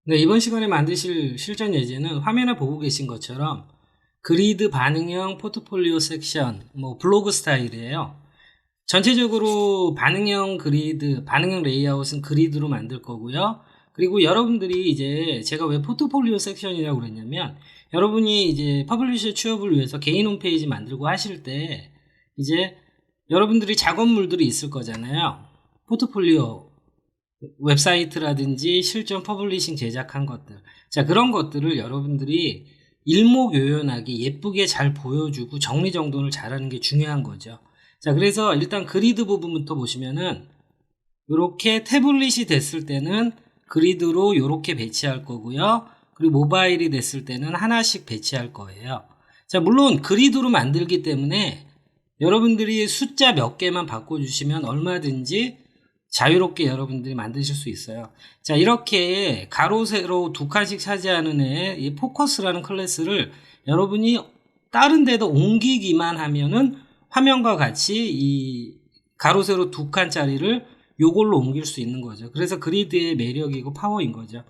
네, 이번 시간에 만드실 실전 예제는 화면에 보고 계신 것처럼 그리드 반응형 포트폴리오 섹션, 블로그 스타일이에요. 전체적으로 반응형 그리드, 반응형 레이아웃은 그리드로 만들 거고요. 그리고 여러분들이 이제 제가 왜 포트폴리오 섹션이라고 그랬냐면 여러분이 이제 퍼블리셔 취업을 위해서 개인 홈페이지 만들고 하실 때 이제 여러분들이 작업물들이 있을 거잖아요. 포트폴리오 웹사이트라든지 실전 퍼블리싱 제작한 것들. 자, 그런 것들을 여러분들이 일목요연하게 예쁘게 잘 보여주고 정리정돈을 잘하는 게 중요한 거죠. 자, 그래서 일단 그리드 부분부터 보시면은 이렇게 태블릿이 됐을 때는 그리드로 이렇게 배치할 거고요. 그리고 모바일이 됐을 때는 하나씩 배치할 거예요. 자, 물론 그리드로 만들기 때문에 여러분들이 숫자 몇 개만 바꿔주시면 얼마든지 자유롭게 여러분들이 만드실 수 있어요. 자, 이렇게 가로 세로 두 칸씩 차지하는 이 포커스라는 클래스를 여러분이 다른 데도 옮기기만 하면은 화면과 같이 이 가로 세로 두 칸짜리를 요걸로 옮길 수 있는 거죠. 그래서 그리드의 매력이고 파워인 거죠.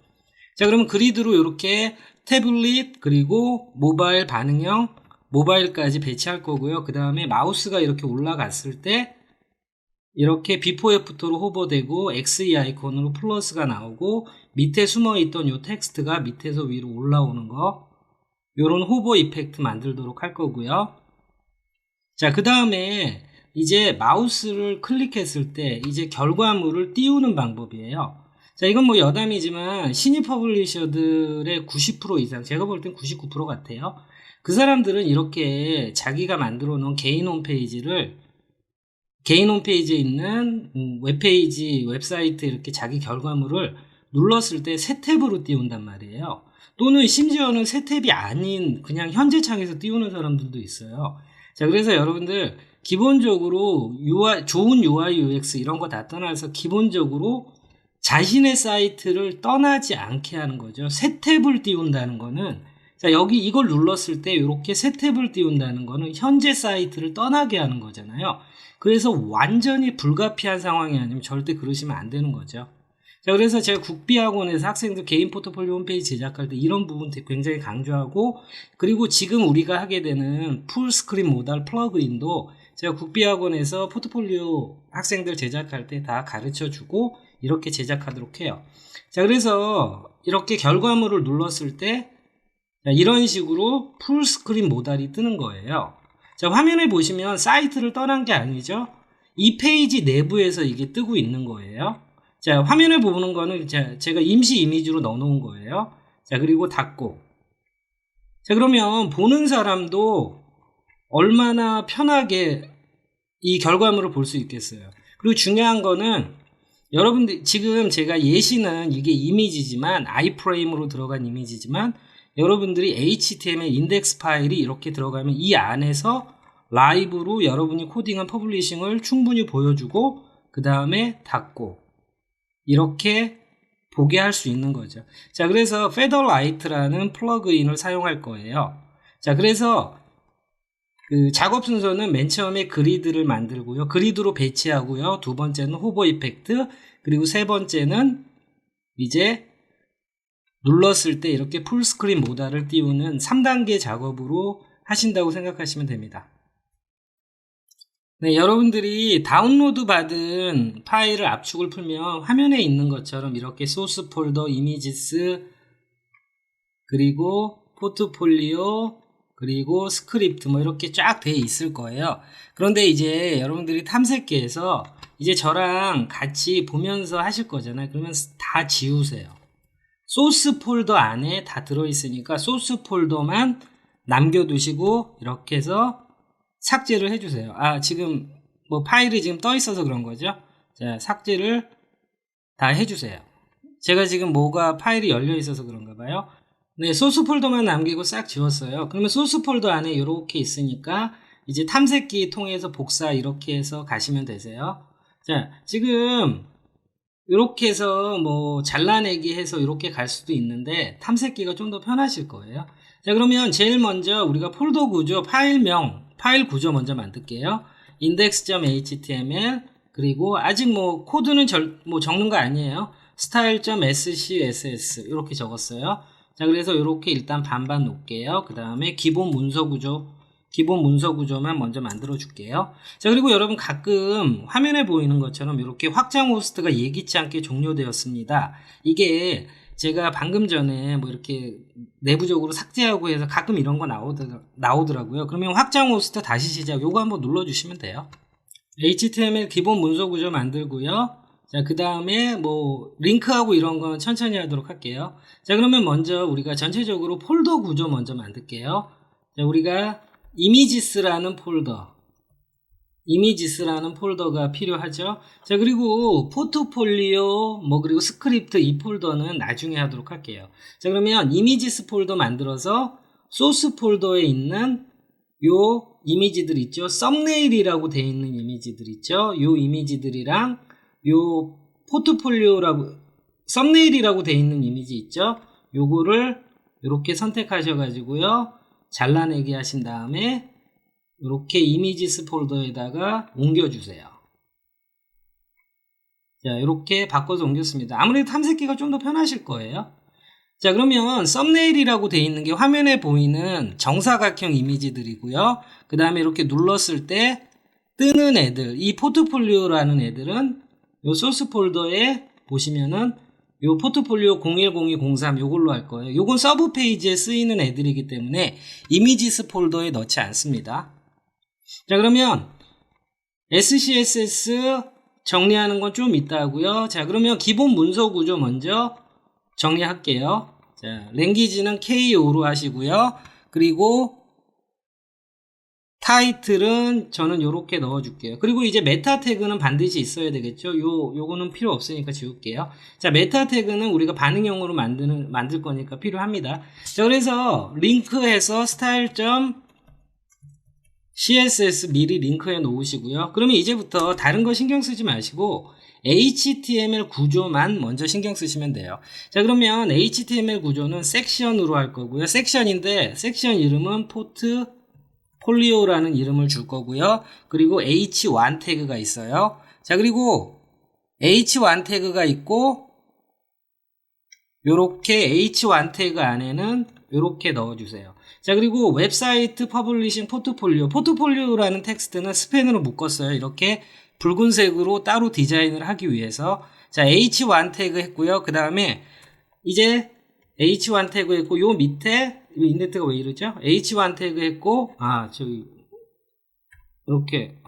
자, 그러면 그리드로 이렇게 태블릿 그리고 모바일 반응형 모바일까지 배치할 거고요. 그 다음에 마우스가 이렇게 올라갔을 때 이렇게 비포 애프터로 호버되고 XE 아이콘으로 플러스가 나오고 밑에 숨어있던 요 텍스트가 밑에서 위로 올라오는 거, 요런 호버 이펙트 만들도록 할 거고요. 자, 그 다음에 이제 마우스를 클릭했을 때 이제 결과물을 띄우는 방법이에요. 자, 이건 뭐 여담이지만 신입 퍼블리셔들의 90% 이상, 제가 볼 땐 99% 같아요. 그 사람들은 이렇게 자기가 만들어 놓은 개인 홈페이지에 있는 웹페이지, 웹사이트 이렇게 자기 결과물을 눌렀을 때 새 탭으로 띄운단 말이에요. 또는 심지어는 새 탭이 아닌 그냥 현재 창에서 띄우는 사람들도 있어요. 자, 그래서 여러분들 기본적으로 좋은 UI, UX 이런 거 다 떠나서 기본적으로 자신의 사이트를 떠나지 않게 하는 거죠. 새 탭을 띄운다는 거는, 자, 여기 이걸 눌렀을 때 이렇게 새 탭을 띄운다는 거는 현재 사이트를 떠나게 하는 거잖아요. 그래서 완전히 불가피한 상황이 아니면 절대 그러시면 안 되는 거죠. 자, 그래서 제가 국비학원에서 학생들 개인 포트폴리오 홈페이지 제작할 때 이런 부분 굉장히 강조하고, 그리고 지금 우리가 하게 되는 풀스크린 모달 플러그인도 제가 국비학원에서 포트폴리오 학생들 제작할 때 다 가르쳐 주고 이렇게 제작하도록 해요. 자, 그래서 이렇게 결과물을 눌렀을 때 이런 식으로 풀스크린 모달이 뜨는 거예요. 자, 화면에 보시면 사이트를 떠난 게 아니죠. 이 페이지 내부에서 이게 뜨고 있는 거예요. 자, 화면에 보는 거는 제가 임시 이미지로 넣어 놓은 거예요. 자, 그리고 닫고. 자, 그러면 보는 사람도 얼마나 편하게 이 결과물을 볼 수 있겠어요. 그리고 중요한 거는 여러분들 지금 제가 예시는 이게 이미지지만 아이프레임으로 들어간 이미지지만 여러분들이 HTML 인덱스 파일이 이렇게 들어가면 이 안에서 라이브로 여러분이 코딩한 퍼블리싱을 충분히 보여주고 그 다음에 닫고 이렇게 보게 할 수 있는 거죠. 자, 그래서 페더라이트라는 플러그인을 사용할 거예요. 자, 그래서 그 작업 순서는 맨 처음에 그리드를 만들고요. 그리드로 배치하고요. 두 번째는 호버 이펙트, 그리고 세 번째는 이제 눌렀을 때 이렇게 풀스크린 모달을 띄우는 3단계 작업으로 하신다고 생각하시면 됩니다. 네, 여러분들이 다운로드 받은 파일을 압축을 풀면 화면에 있는 것처럼 이렇게 소스 폴더, 이미지스, 그리고 포트폴리오, 그리고 스크립트 이렇게 쫙 돼 있을 거예요. 그런데 이제 여러분들이 탐색기에서 이제 저랑 같이 보면서 하실 거잖아요. 그러면 다 지우세요. 소스 폴더 안에 다 들어있으니까 소스 폴더만 남겨두시고 이렇게 해서 삭제를 해주세요. 아, 지금 파일이 지금 떠 있어서 그런 거죠. 자, 삭제를 다 해주세요. 제가 지금 파일이 열려 있어서 그런가 봐요. 네, 소스 폴더만 남기고 싹 지웠어요. 그러면 소스 폴더 안에 이렇게 있으니까 이제 탐색기 통해서 복사 이렇게 해서 가시면 되세요. 자, 지금 이렇게 해서 잘라내기 해서 이렇게 갈 수도 있는데 탐색기가 좀 더 편하실 거예요. 자, 그러면 제일 먼저 우리가 폴더 구조, 파일 구조 먼저 만들게요. index.html 그리고 아직 코드는 적는 거 아니에요. style.scss 이렇게 적었어요. 자, 그래서 이렇게 일단 반반 놓을게요. 그 다음에 기본 문서 구조만 먼저 만들어 줄게요. 자, 그리고 여러분 가끔 화면에 보이는 것처럼 이렇게 확장 호스트가 예기치 않게 종료되었습니다. 이게 제가 방금 전에 뭐 이렇게 내부적으로 삭제하고 해서 가끔 이런 거 나오더라고요. 그러면 확장 호스트 다시 시작, 요거 한번 눌러주시면 돼요. HTML 기본 문서 구조 만들고요. 자, 그 다음에 뭐 링크하고 이런 건 천천히 하도록 할게요. 자, 그러면 먼저 우리가 전체적으로 폴더 구조 먼저 만들게요. 자, 우리가 이미지스라는 폴더가 필요하죠. 자, 그리고 포트폴리오 그리고 스크립트 이 폴더는 나중에 하도록 할게요. 자, 그러면 이미지스 폴더 만들어서 소스 폴더에 있는 요 이미지들 있죠. 썸네일이라고 되어 있는 이미지들 있죠. 요 이미지들이랑 요 포트폴리오라고 썸네일이라고 되어 있는 이미지 있죠. 요거를 이렇게 선택하셔가지고요. 잘라내기 하신 다음에 이렇게 이미지스 폴더에다가 옮겨주세요. 자, 이렇게 바꿔서 옮겼습니다. 아무래도 탐색기가 좀 더 편하실 거예요. 자, 그러면 썸네일이라고 되어 있는 게 화면에 보이는 정사각형 이미지들이고요. 그 다음에 이렇게 눌렀을 때 뜨는 애들, 이 포트폴리오라는 애들은 요 소스 폴더에 보시면은 요 포트폴리오 010203 요걸로 할 거예요. 요건 서브 페이지에 쓰이는 애들이기 때문에 이미지스 폴더에 넣지 않습니다. 자, 그러면 SCSS 정리하는 건 좀 이따 하고요. 자, 그러면 기본 문서 구조 먼저 정리할게요. 자, 랭귀지는 K5로 하시고요. 그리고 타이틀은 저는 요렇게 넣어줄게요. 그리고 이제 메타 태그는 반드시 있어야 되겠죠. 요거는 필요 없으니까 지울게요. 자, 메타 태그는 우리가 반응형으로 만들 거니까 필요합니다. 자, 그래서 링크해서 style.css 미리 링크해 놓으시고요. 그러면 이제부터 다른 거 신경 쓰지 마시고 HTML 구조만 먼저 신경 쓰시면 돼요. 자, 그러면 HTML 구조는 섹션으로 할 거고요. 섹션인데 섹션 이름은 포트폴리오라는 이름을 줄 거고요. 그리고 h1 태그가 있어요. 자, 그리고 h1 태그가 있고 요렇게 h1 태그 안에는 요렇게 넣어주세요. 자, 그리고 웹사이트 퍼블리싱 포트폴리오라는 텍스트는 스펜으로 묶었어요. 이렇게 붉은색으로 따로 디자인을 하기 위해서. 자, h1 태그 했고요. 그 다음에 이제 h1 태그 했고 요 밑에 인덴트가 왜 이러죠? h1 태그 했고 이렇게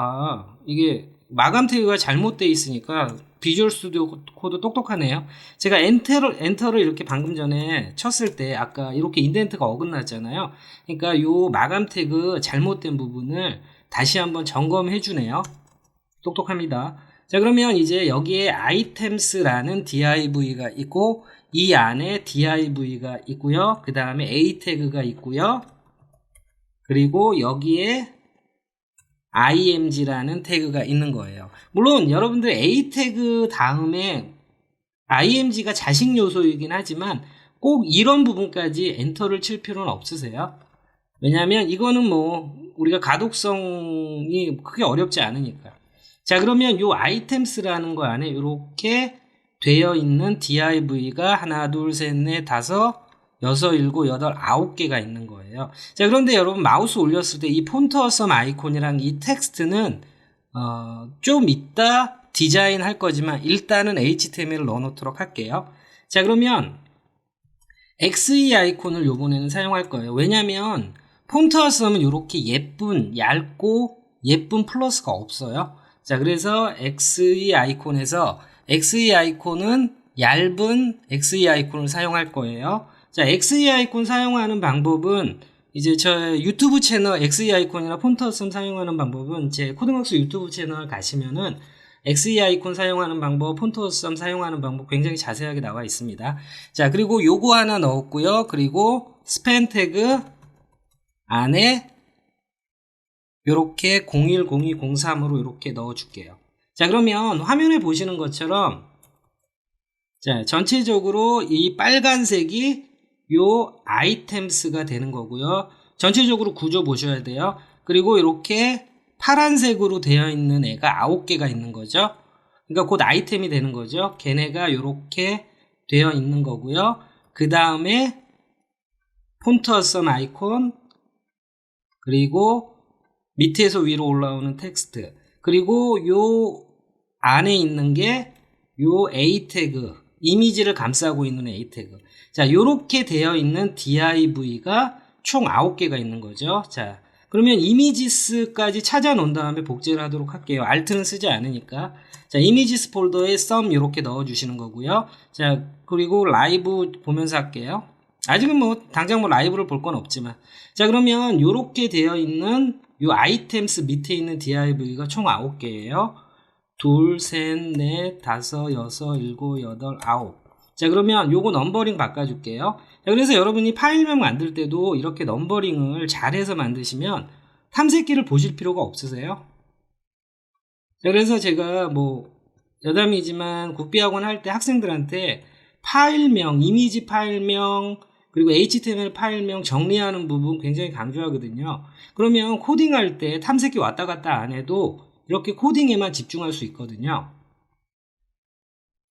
이게 마감 태그가 잘못되어 있으니까 비주얼 스튜디오 코드 똑똑하네요. 제가 엔터를 이렇게 방금 전에 쳤을 때 아까 이렇게 인덴트가 어긋났잖아요. 그러니까 요 마감 태그 잘못된 부분을 다시 한번 점검해 주네요. 똑똑합니다. 자, 그러면 이제 여기에 items라는 div가 있고 이 안에 div가 있고요. 그 다음에 a 태그가 있고요. 그리고 여기에 img라는 태그가 있는 거예요. 물론 여러분들 a 태그 다음에 img가 자식 요소이긴 하지만 꼭 이런 부분까지 엔터를 칠 필요는 없으세요. 왜냐하면 이거는 뭐 우리가 가독성이 크게 어렵지 않으니까. 자, 그러면 요 items라는 거 안에 이렇게 되어 있는 div가 하나, 둘, 셋, 넷, 다섯, 여섯, 일곱, 여덟, 9개가 있는 거예요. 자, 그런데 여러분 마우스 올렸을 때 이 폰트 어썸 아이콘이랑 이 텍스트는 좀 이따 디자인 할 거지만 일단은 HTML을 넣어 놓도록 할게요. 자, 그러면 XE 아이콘을 요번에는 사용할 거예요. 왜냐면 폰트 어썸은 이렇게 얇고 예쁜 플러스가 없어요. 자, 그래서 XE 아이콘에서 XE 아이콘은 얇은 XE 아이콘을 사용할 거예요. 자, XE 아이콘 사용하는 방법은 이제 저 유튜브 채널 XE 아이콘이나 폰트 어썸 사용하는 방법은 제 코딩웍스 유튜브 채널 가시면은 XE 아이콘 사용하는 방법, 폰트 어썸 사용하는 방법 굉장히 자세하게 나와 있습니다. 자, 그리고 요거 하나 넣었고요. 그리고 스팬 태그 안에 요렇게 010203으로 이렇게 넣어줄게요. 자, 그러면 화면에 보시는 것처럼 자, 전체적으로 이 빨간색이 요 아이템스가 되는 거고요. 전체적으로 구조 보셔야 돼요. 그리고 이렇게 파란색으로 되어 있는 애가 9개가 있는 거죠. 그러니까 곧 아이템이 되는 거죠. 걔네가 이렇게 되어 있는 거고요. 그 다음에 폰트 어썸 아이콘, 그리고 밑에서 위로 올라오는 텍스트, 그리고 요 안에 있는 게 요 A 태그, 이미지를 감싸고 있는 A 태그. 자, 요렇게 되어 있는 div가 총 9개가 있는 거죠. 자, 그러면 이미지스까지 찾아 놓은 다음에 복제를 하도록 할게요. Alt는 쓰지 않으니까. 자, 이미지스 폴더에 sum 요렇게 넣어 주시는 거고요. 자, 그리고 라이브 보면서 할게요. 아직은 뭐 당장 뭐 라이브를 볼 건 없지만. 자, 그러면 요렇게 되어 있는 요 아이템스 밑에 있는 div가 총 9개예요. 둘, 셋, 넷, 다섯, 여섯, 일곱, 여덟, 아홉. 자, 그러면 요거 넘버링 바꿔줄게요. 자, 그래서 여러분이 파일명 만들 때도 이렇게 넘버링을 잘해서 만드시면 탐색기를 보실 필요가 없으세요. 자, 그래서 제가 뭐 여담이지만 국비학원 할 때 학생들한테 파일명, 이미지 파일명, 그리고 HTML 파일명 정리하는 부분 굉장히 강조하거든요. 그러면 코딩할 때 탐색기 왔다 갔다 안 해도 이렇게 코딩에만 집중할 수 있거든요.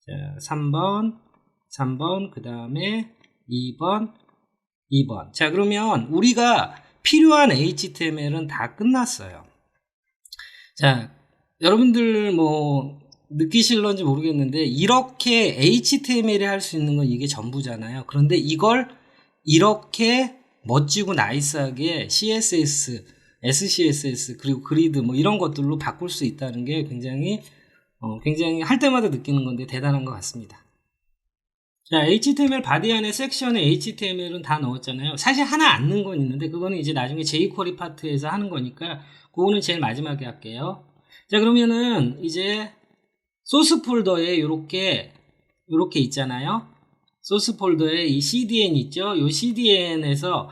자, 3번, 그 다음에 2번. 자, 그러면 우리가 필요한 HTML은 다 끝났어요. 자, 여러분들 뭐 느끼실런지 모르겠는데 이렇게 HTML이 할 수 있는 건 이게 전부잖아요. 그런데 이걸 이렇게 멋지고 나이스하게 CSS, SCSS, 그리고 그리드 뭐 이런 것들로 바꿀 수 있다는 게 굉장히 할 때마다 느끼는 건데 대단한 것 같습니다. 자, HTML 바디 안에 섹션에 HTML은 다 넣었잖아요. 사실 하나 안 넣은 건 있는데 그거는 이제 나중에 jQuery 파트에서 하는 거니까 그거는 제일 마지막에 할게요. 자, 그러면은 이제 소스 폴더에 요렇게 있잖아요. 소스 폴더에 이 CDN 있죠. 요 CDN에서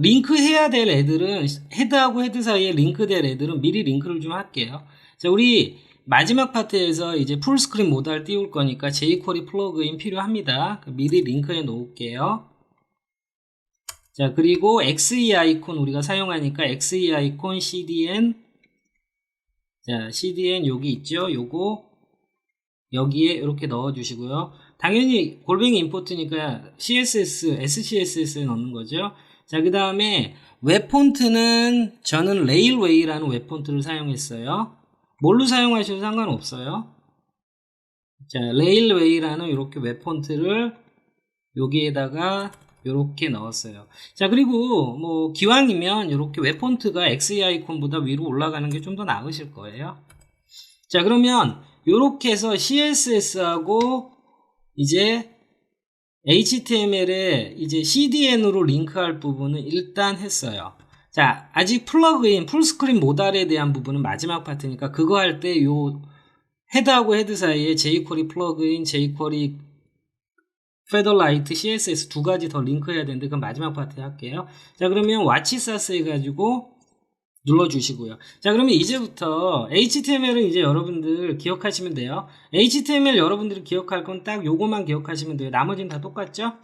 링크 해야 될 애들은 헤드하고 헤드 사이에 링크될 애들은 미리 링크를 좀 할게요. 자, 우리 마지막 파트에서 이제 풀스크린 모달 띄울 거니까 jQuery 플러그인 필요합니다. 미리 링크해 놓을게요. 자, 그리고 XE 아이콘 우리가 사용하니까 XE 아이콘 CDN. 자, CDN 여기 있죠. 요거 여기에 이렇게 넣어 주시고요. 당연히 골뱅이 임포트니까 CSS, SCSS에 넣는 거죠. 자, 그 다음에 웹 폰트는 저는 레일웨이라는 웹 폰트를 사용했어요. 뭘로 사용하셔도 상관없어요. 자, 레일웨이라는 이렇게 웹 폰트를 여기에다가 이렇게 넣었어요. 자, 그리고 뭐 기왕이면 이렇게 웹 폰트가 XE 아이콘보다 위로 올라가는 게 좀 더 나으실 거예요. 자, 그러면 이렇게 해서 CSS하고 이제 HTML에 이제 CDN으로 링크할 부분은 일단 했어요. 자, 아직 플러그인, 풀스크린 모달에 대한 부분은 마지막 파트니까 그거 할 때 요 헤드하고 헤드 사이에 jQuery 플러그인, jQuery 페더라이트, CSS 두 가지 더 링크해야 되는데 그건 마지막 파트에 할게요. 자, 그러면 와치사스 해가지고 눌러주시고요. 자, 그러면 이제부터 HTML은 이제 여러분들 기억하시면 돼요. HTML 여러분들이 기억할 건 딱 요거만 기억하시면 돼요. 나머지는 다 똑같죠?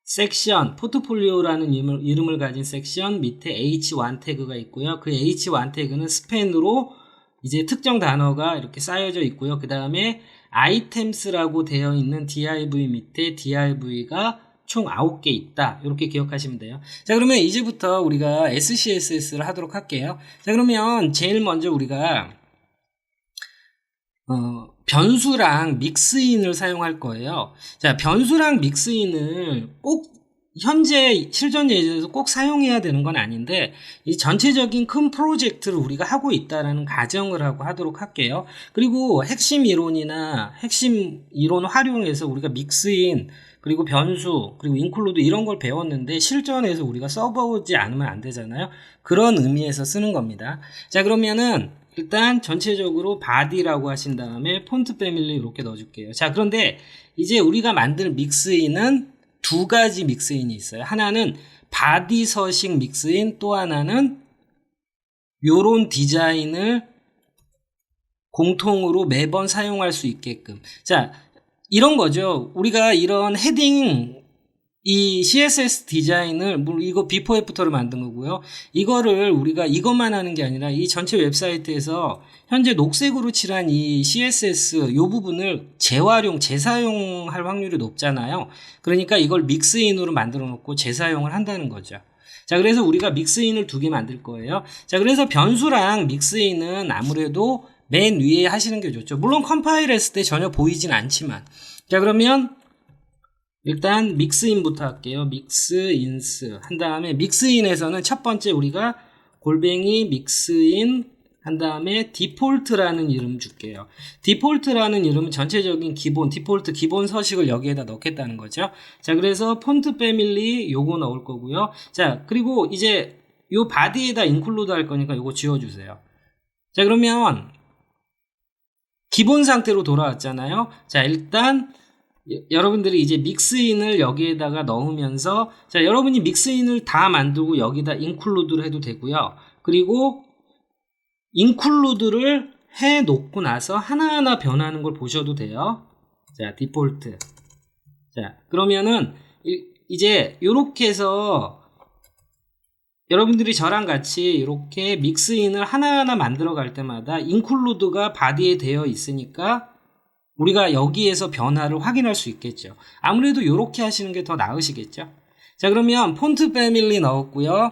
섹션, 포트폴리오라는 이름을 가진 섹션 밑에 H1 태그가 있고요. 그 H1 태그는 스팬으로 이제 특정 단어가 이렇게 쌓여져 있고요. 그 다음에 아이템스라고 되어 있는 div 밑에 div가 총 9개 있다. 이렇게 기억하시면 돼요. 자, 그러면 이제부터 우리가 SCSS를 하도록 할게요. 자, 그러면 제일 먼저 우리가 변수랑 믹스인을 사용할 거예요. 자, 변수랑 믹스인을 꼭 현재 실전 예제에서 꼭 사용해야 되는 건 아닌데 이 전체적인 큰 프로젝트를 우리가 하고 있다라는 가정을 하고 하도록 할게요. 그리고 핵심 이론이나 핵심 이론 활용해서 우리가 믹스인 그리고 변수 그리고 인클루드 이런 걸 배웠는데 실전에서 우리가 써보지 않으면 안 되잖아요. 그런 의미에서 쓰는 겁니다. 자, 그러면은 일단 전체적으로 body라고 하신 다음에 폰트 패밀리 이렇게 넣어줄게요. 자, 그런데 이제 우리가 만들 믹스인은 두 가지 믹스인이 있어요. 하나는 body 서식 믹스인, 또 하나는 요런 디자인을 공통으로 매번 사용할 수 있게끔. 자, 이런 거죠. 우리가 이런 헤딩 이 CSS 디자인을, 물론 이거 비포 애프터로 만든 거고요. 이거를 우리가 이것만 하는 게 아니라 이 전체 웹사이트에서 현재 녹색으로 칠한 이 CSS 요 부분을 재사용할 확률이 높잖아요. 그러니까 이걸 믹스인으로 만들어 놓고 재사용을 한다는 거죠. 자, 그래서 우리가 믹스인을 2개 만들 거예요. 자, 그래서 변수랑 믹스인은 아무래도 맨 위에 하시는 게 좋죠. 물론 컴파일 했을 때 전혀 보이진 않지만. 자, 그러면 일단 믹스인부터 할게요. 믹스인스 한 다음에 믹스인에서는 첫 번째 우리가 골뱅이 믹스인 한 다음에 디폴트라는 이름 줄게요. 디폴트라는 이름은 전체적인 디폴트 기본 서식을 여기에다 넣겠다는 거죠. 자, 그래서 폰트 패밀리 요거 넣을 거고요. 자, 그리고 이제 요 바디에다 인클루드 할 거니까 요거 지워주세요. 자, 그러면 기본 상태로 돌아왔잖아요. 자, 일단 여러분들이 이제 믹스인을 여기에다가 넣으면서, 자, 여러분이 믹스인을 다 만들고 여기다 인클루드를 해도 되고요. 그리고 인클루드를 해 놓고 나서 하나하나 변하는 걸 보셔도 돼요. 자, 디폴트. 자, 그러면은 이제 요렇게 해서 여러분들이 저랑 같이 이렇게 믹스인을 하나하나 만들어 갈 때마다 인클루드가 바디에 되어 있으니까 우리가 여기에서 변화를 확인할 수 있겠죠. 아무래도 이렇게 하시는 게 더 나으시겠죠. 자, 그러면 폰트 패밀리 넣었고요.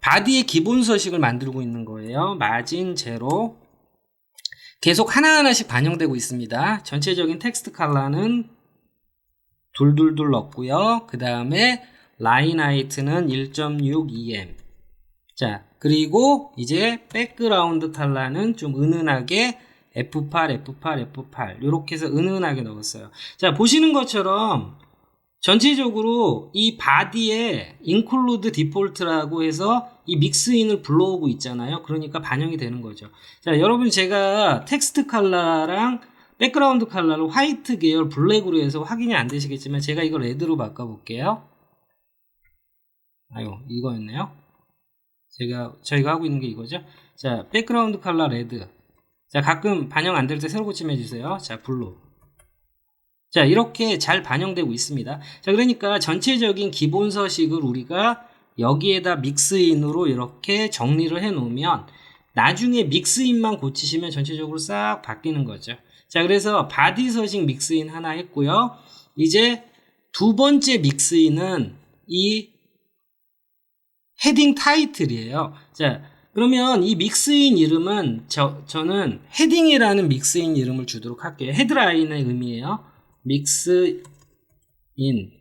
바디의 기본 서식을 만들고 있는 거예요. 마진 제로. 계속 하나하나씩 반영되고 있습니다. 전체적인 텍스트 컬러는 둘둘둘 넣었고요. 그 다음에 라인 하이트는 1.6em. 자, 그리고 이제 백그라운드 컬러는 좀 은은하게 F8, F8, F8 이렇게 해서 은은하게 넣었어요. 자, 보시는 것처럼 전체적으로 이 바디에 include default라고 해서 이 믹스인을 불러오고 있잖아요. 그러니까 반영이 되는 거죠. 자, 여러분 제가 텍스트 컬러랑 백그라운드 컬러를 화이트 계열 블랙으로 해서 확인이 안 되시겠지만 제가 이거 레드로 바꿔볼게요. 아유, 이거였네요. 저희가 하고 있는 게 이거죠. 자, 백그라운드 컬러 레드. 자, 가끔 반영 안 될 때 새로 고침해 주세요. 자, 블루. 자, 이렇게 잘 반영되고 있습니다. 자, 그러니까 전체적인 기본 서식을 우리가 여기에다 믹스인으로 이렇게 정리를 해 놓으면 나중에 믹스인만 고치시면 전체적으로 싹 바뀌는 거죠. 자, 그래서 바디 서식 믹스인 하나 했고요. 이제 두 번째 믹스인은 이 헤딩 타이틀이에요. 자, 그러면 이 믹스인 이름은 저는 헤딩이라는 믹스인 이름을 주도록 할게요. 헤드라인의 의미예요. 믹스인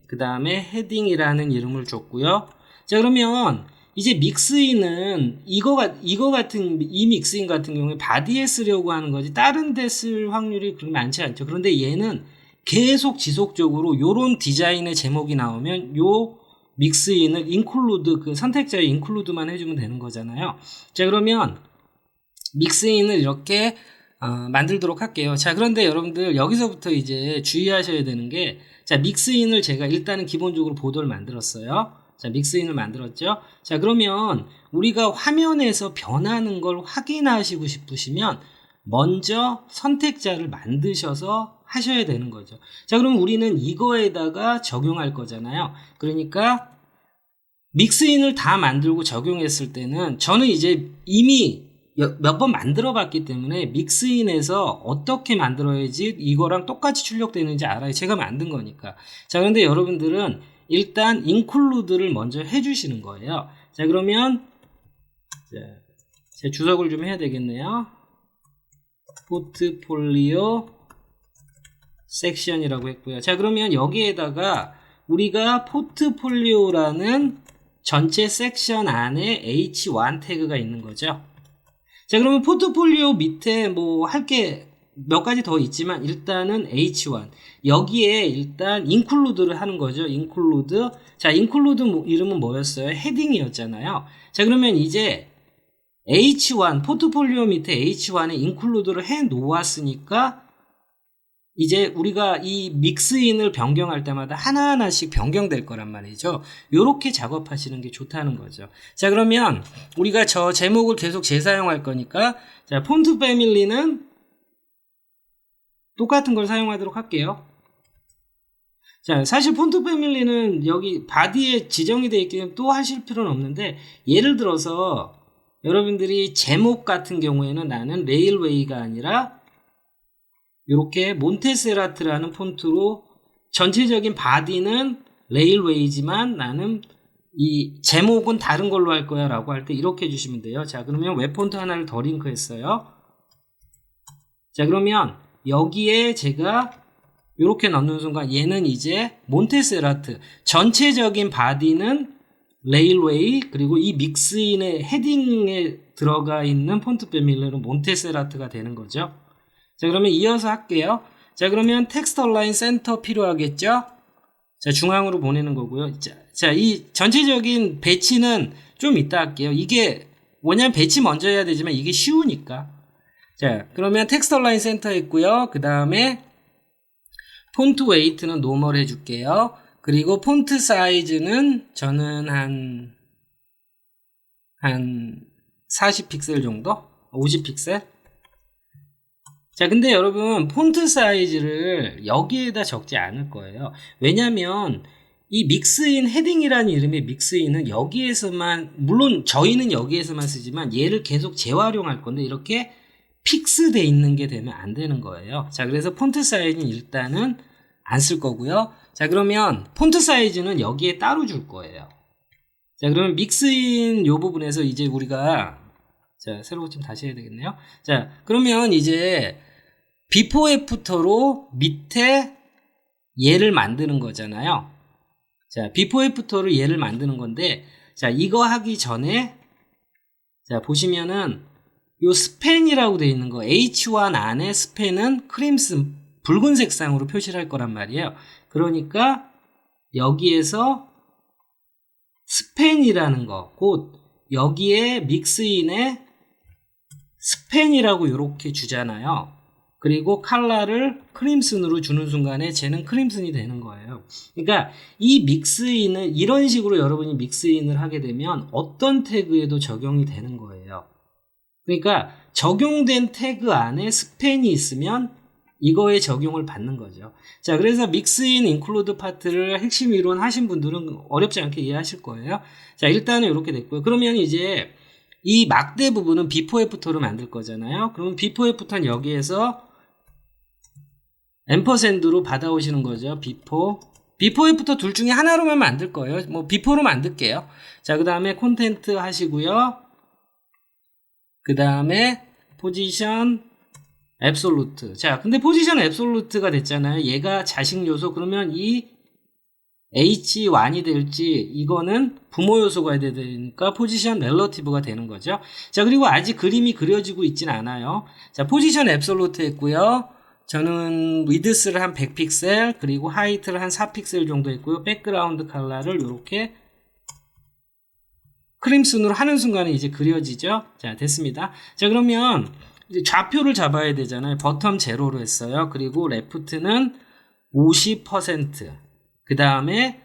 그 다음에 헤딩이라는 이름을 줬고요. 자, 그러면 이제 믹스인은 이 믹스인 같은 경우에 바디에 쓰려고 하는 거지 다른 데 쓸 확률이 그렇게 많지 않죠. 그런데 얘는 계속 지속적으로 요런 디자인의 제목이 나오면 요 믹스인을 include 그 선택자의 include만 해주면 되는 거잖아요. 자, 그러면 믹스인을 이렇게 만들도록 할게요. 자, 그런데 여러분들 여기서부터 이제 주의하셔야 되는 게, 자, 믹스인을 제가 일단은 기본적으로 보도를 만들었어요. 자, 믹스인을 만들었죠. 자, 그러면 우리가 화면에서 변하는 걸 확인하시고 싶으시면 먼저 선택자를 만드셔서 하셔야 되는 거죠. 자, 그럼 우리는 이거에다가 적용할 거잖아요. 그러니까 믹스인을 다 만들고 적용했을 때는 저는 이제 이미 몇 번 만들어 봤기 때문에 믹스인에서 어떻게 만들어야지 이거랑 똑같이 출력되는지 알아요. 제가 만든 거니까. 자, 그런데 여러분들은 일단 include를 먼저 해주시는 거예요. 자, 그러면 제 주석을 좀 해야 되겠네요. 포트폴리오 섹션이라고 했고요. 자, 그러면 여기에다가 우리가 포트폴리오라는 전체 섹션 안에 H1 태그가 있는 거죠. 자, 그러면 포트폴리오 밑에 뭐 할 게 몇 가지 더 있지만 일단은 H1 여기에 일단 include를 하는 거죠. include. 자, include 이름은 뭐였어요? 헤딩이었잖아요. 자, 그러면 이제 H1 포트폴리오 밑에 H1에 include를 해 놓았으니까 이제 우리가 이 믹스인을 변경할 때마다 하나하나씩 변경될 거란 말이죠. 요렇게 작업하시는 게 좋다는 거죠. 자, 그러면 우리가 저 제목을 계속 재사용할 거니까, 자, 폰트 패밀리는 똑같은 걸 사용하도록 할게요. 자, 사실 폰트 패밀리는 여기 바디에 지정이 되어 있기 때문에 또 하실 필요는 없는데, 예를 들어서 여러분들이 제목 같은 경우에는 나는 레일웨이가 아니라 이렇게 몬테세라트라는 폰트로 전체적인 바디는 레일웨이지만 나는 이 제목은 다른 걸로 할 거야 라고 할 때 이렇게 해주시면 돼요. 자, 그러면 웹폰트 하나를 더 링크했어요. 자, 그러면 여기에 제가 이렇게 넣는 순간 얘는 이제 몬테세라트, 전체적인 바디는 레일웨이, 그리고 이 믹스인의 헤딩에 들어가 있는 폰트 패밀리는 몬테세라트가 되는 거죠. 자, 그러면 이어서 할게요. 자, 그러면 텍스트 얼라인 센터 필요하겠죠? 자, 중앙으로 보내는 거고요. 자, 이 전체적인 배치는 좀 이따 할게요. 이게 뭐냐면 배치 먼저 해야 되지만 이게 쉬우니까. 자, 그러면 텍스트 얼라인 센터 있고요. 그 다음에 폰트 웨이트는 노멀 해줄게요. 그리고 폰트 사이즈는 저는 한 40픽셀 정도? 50픽셀? 자, 근데 여러분 폰트 사이즈를 여기에다 적지 않을 거예요. 왜냐면 이 믹스인 헤딩이라는 이름의 믹스인은 여기에서만, 물론 저희는 여기에서만 쓰지만 얘를 계속 재활용할 건데 이렇게 픽스돼 있는 게 되면 안 되는 거예요. 자, 그래서 폰트 사이즈는 일단은 안 쓸 거고요. 자, 그러면 폰트 사이즈는 여기에 따로 줄 거예요. 자, 그러면 믹스인 요 부분에서 이제 우리가, 자, 새로 좀 다시 해야 되겠네요. 자, 그러면 이제 비포 애프터로 밑에 얘를 만드는 거잖아요. 자, 비포 애프터로 얘를 만드는 건데, 자, 이거 하기 전에, 자, 보시면은 요 스팬이라고 되어 있는 거, H1 안에 스팬은 크림슨, 붉은 색상으로 표시를 할 거란 말이에요. 그러니까 여기에서 스팬이라는 거, 곧 여기에 믹스인에 스팬이라고 이렇게 주잖아요. 그리고 컬러를 크림슨으로 주는 순간에 쟤는 크림슨이 되는 거예요. 그러니까 이 믹스인을 이런 식으로 여러분이 믹스인을 하게 되면 어떤 태그에도 적용이 되는 거예요. 그러니까 적용된 태그 안에 스팬이 있으면 이거에 적용을 받는 거죠. 자, 그래서 믹스인 인클루드 파트를 핵심 이론 하신 분들은 어렵지 않게 이해하실 거예요. 자, 일단은 이렇게 됐고요. 그러면 이제 이 막대 부분은 비포 애프터로 만들 거잖아요. 그러면 비포 애프터는 여기에서 앰퍼샌드로 받아오시는 거죠. 비포 애프터 둘 중에 하나로만 만들 거예요. 뭐 비포로 만들게요. 자, 그 다음에 콘텐트 하시고요. 그 다음에 포지션 앱솔루트. 자, 근데 포지션 앱솔루트가 됐잖아요. 얘가 자식 요소. 그러면 이 H1이 될지 이거는 부모 요소가 되니까 포지션 렐러티브가 되는 거죠. 자, 그리고 아직 그림이 그려지고 있진 않아요. 자, 포지션 앱솔루트 했고요. 저는 위드스를 한 100픽셀, 그리고 하이트를 한 4픽셀 정도 했고요. 백그라운드 컬러를 이렇게 크림슨으로 하는 순간에 이제 그려지죠. 자, 됐습니다. 자, 그러면 이제 좌표를 잡아야 되잖아요. 버텀 제로로 했어요. 그리고 레프트는 50%. 그 다음에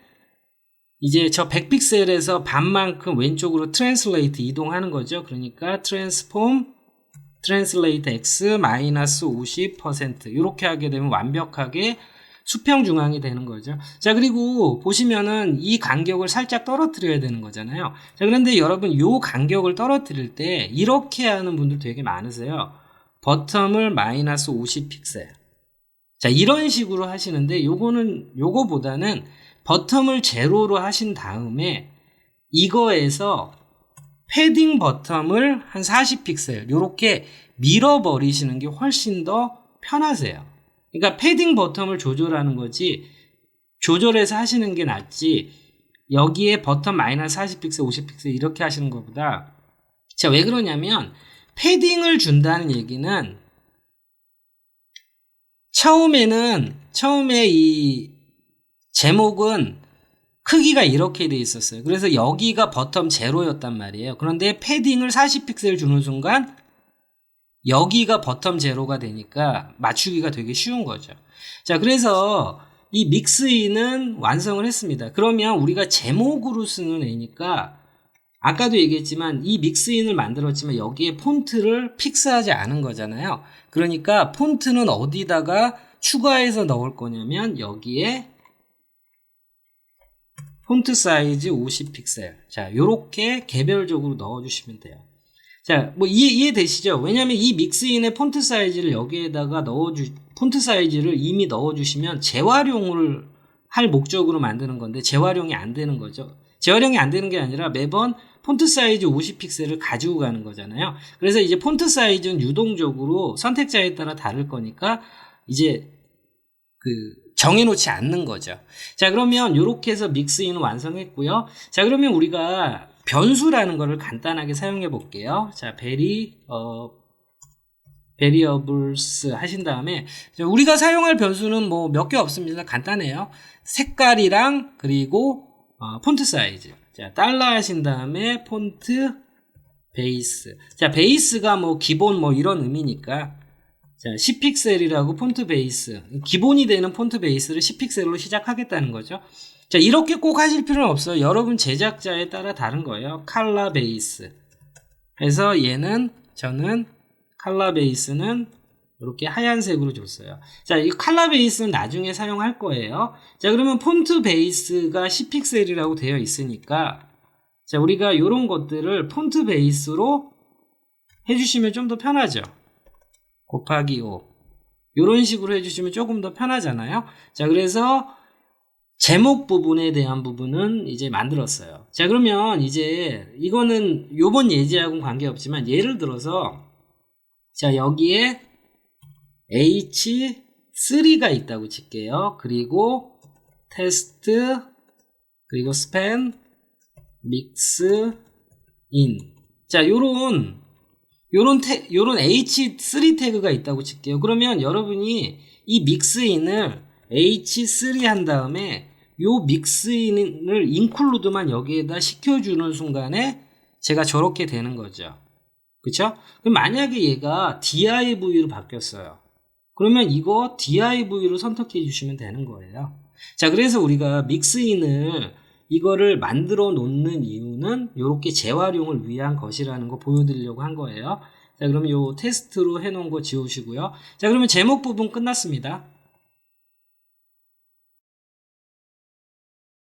이제 저 100픽셀에서 반만큼 왼쪽으로 트랜슬레이트 이동하는 거죠. 그러니까 트랜슬레이트 x 마이너스 50% 이렇게 하게 되면 완벽하게 수평 중앙이 되는 거죠. 자, 그리고 보시면은 이 간격을 살짝 떨어뜨려야 되는 거잖아요. 자, 그런데 여러분 요 간격을 떨어뜨릴 때 이렇게 하는 분들 되게 많으세요. 버텀을 마이너스 50픽셀. 자, 이런 식으로 하시는데 요거보다는 버텀을 제로로 하신 다음에 이거에서 패딩 버텀을 한 40픽셀 요렇게 밀어버리시는 게 훨씬 더 편하세요. 그러니까 패딩 버텀을 조절하는 거지 조절해서 하시는 게 낫지 여기에 버텀 마이너스 40픽셀 50픽셀 이렇게 하시는 것보다. 자, 왜 그러냐면 패딩을 준다는 얘기는 처음에 이 제목은 크기가 이렇게 돼 있었어요. 그래서 여기가 버텀 제로였단 말이에요. 그런데 패딩을 40픽셀 주는 순간 여기가 버텀 제로가 되니까 맞추기가 되게 쉬운 거죠. 자, 그래서 이 믹스인은 완성을 했습니다. 그러면 우리가 제목으로 쓰는 애니까 아까도 얘기했지만 이 믹스인을 만들었지만 여기에 폰트를 픽스하지 않은 거잖아요. 그러니까 폰트는 어디다가 추가해서 넣을 거냐면 여기에 폰트 사이즈 50픽셀. 자, 요렇게 개별적으로 넣어주시면 돼요. 자, 뭐 이해되시죠? 왜냐면 이 믹스인의 폰트 사이즈를 여기에다가 폰트 사이즈를 이미 넣어주시면 재활용을 할 목적으로 만드는 건데 재활용이 안 되는 거죠. 재활용이 안 되는 게 아니라 매번 폰트 사이즈 50픽셀을 가지고 가는 거잖아요. 그래서 이제 폰트 사이즈는 유동적으로 선택자에 따라 다를 거니까 이제 정해놓지 않는 거죠. 자, 그러면 이렇게 해서 믹스인은 완성했고요. 자, 그러면 우리가 변수라는 거를 간단하게 사용해 볼게요. 자, variables 하신 다음에 우리가 사용할 변수는 뭐 몇 개 없습니다. 간단해요. 색깔이랑 그리고 폰트 사이즈. 자, 달러 하신 다음에 폰트 베이스. 자, 베이스가 뭐 기본 뭐 이런 의미니까 자, 10픽셀이라고 폰트 베이스. 기본이 되는 폰트 베이스를 10픽셀로 시작하겠다는 거죠. 자, 이렇게 꼭 하실 필요는 없어요. 여러분 제작자에 따라 다른 거예요. 컬러 베이스. 그래서 저는 컬러 베이스는 이렇게 하얀색으로 줬어요. 자, 이 컬러 베이스는 나중에 사용할 거예요. 자, 그러면 폰트 베이스가 10픽셀이라고 되어 있으니까 자, 우리가 이런 것들을 폰트 베이스로 해주시면 좀 더 편하죠. 곱하기 5 이런 식으로 해주시면 조금 더 편하잖아요. 자, 그래서 제목 부분에 대한 부분은 이제 만들었어요. 자, 그러면 이제 이거는 요번 예제하고는 관계없지만 예를 들어서 자, 여기에 H3가 있다고 칠게요. 그리고 테스트 그리고 스팬 믹스 인. 자, 요런 H3 태그가 있다고 칠게요. 그러면 여러분이 이 믹스인을 H3 한 다음에 요 믹스인을 인클루드만 여기에다 시켜주는 순간에 제가 저렇게 되는 거죠. 그쵸? 그럼 만약에 얘가 div로 바뀌었어요. 그러면 이거 div로 선택해 주시면 되는 거예요. 자, 그래서 우리가 믹스인을 이거를 만들어 놓는 이유는 이렇게 재활용을 위한 것이라는 거 보여드리려고 한 거예요. 자, 그럼 요 테스트로 해놓은 거 지우시고요. 자, 그러면 제목 부분 끝났습니다.